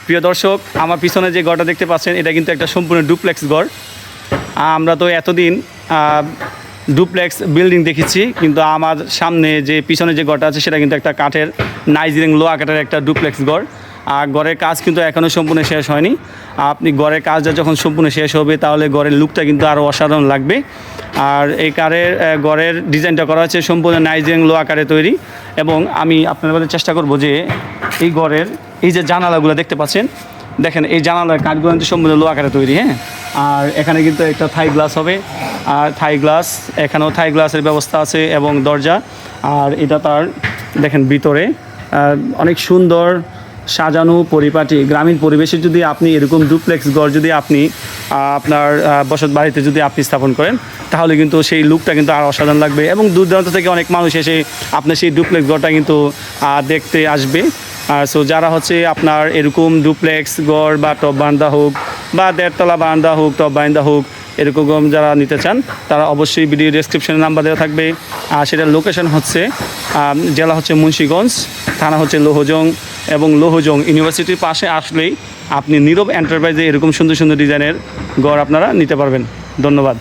প্রিয় দর্শক, আমার পিছনে যে ঘরটা দেখতে পাচ্ছেন এটা কিন্তু একটা সম্পূর্ণ ডুপ্লেক্স ঘর। আমরা তো এতদিন ডুপ্লেক্স বিল্ডিং দেখেছি, কিন্তু আমার সামনে যে পিছনে যে ঘরটা আছে সেটা কিন্তু একটা কাঠের নাইজিং লোহা কাঠের একটা ডুপ্লেক্স ঘর। আর ঘরের কাজ কিন্তু এখনও সম্পূর্ণ শেষ হয়নি। আপনি ঘরের কাজটা যখন সম্পূর্ণ শেষ হবে তাহলে ঘরের লুকটা কিন্তু আরও অসাধারণ লাগবে। আর এই ঘরের ডিজাইনটা করা হচ্ছে সম্পূর্ণ নাইজিং লোহা কাঠে তৈরি। এবং আমি আপনাদের চেষ্টা করব যে এই ঘরের এই যে জানালাগুলো দেখতে পাচ্ছেন, দেখেন এই জানালার কাঠগুলো কিন্তু সম্পূর্ণ লোহা কাঠে তৈরি। হ্যাঁ, আর এখানে কিন্তু একটা থাই গ্লাস হবে, আর থাই গ্লাস, এখানেও থাই গ্লাসের ব্যবস্থা আছে এবং দরজা। আর এটা তার দেখেন ভিতরে অনেক সুন্দর সাজানো পরিপাটি। গ্রামীণ পরিবেশে যদি আপনি এরকম ডুপ্লেক্স ঘর যদি আপনি আপনার বসত বাড়িতে যদি আপনি স্থাপন করেন তাহলে কিন্তু সেই লুকটা কিন্তু আর অসাধারণ লাগবে। এবং দূর দূরান্ত থেকে অনেক মানুষ এসে আপনার সেই ডুপ্লেক্স ঘরটা কিন্তু দেখতে আসবে। সো যারা হচ্ছে আপনার এরকম ডুপ্লেক্স ঘর বা টপ বারান্দা হোক বা দেড়তলা বারান্দা হোক, টপ বারান্দা হোক, এরকম যারা নিতে চান তারা অবশ্যই ভিডিও ডেসক্রিপশনে নাম্বার দেওয়া থাকবে। আর সেটার লোকেশন হচ্ছে জেলা হচ্ছে মুন্সিগঞ্জ, থানা হচ্ছে লৌহজং, এবং লৌহজং ইউনিভার্সিটির পাশে আসলেই আপনি নীরব এন্টারপ্রাইজে এরকম সুন্দর সুন্দর ডিজাইনের ঘর আপনারা নিতে পারবেন। ধন্যবাদ।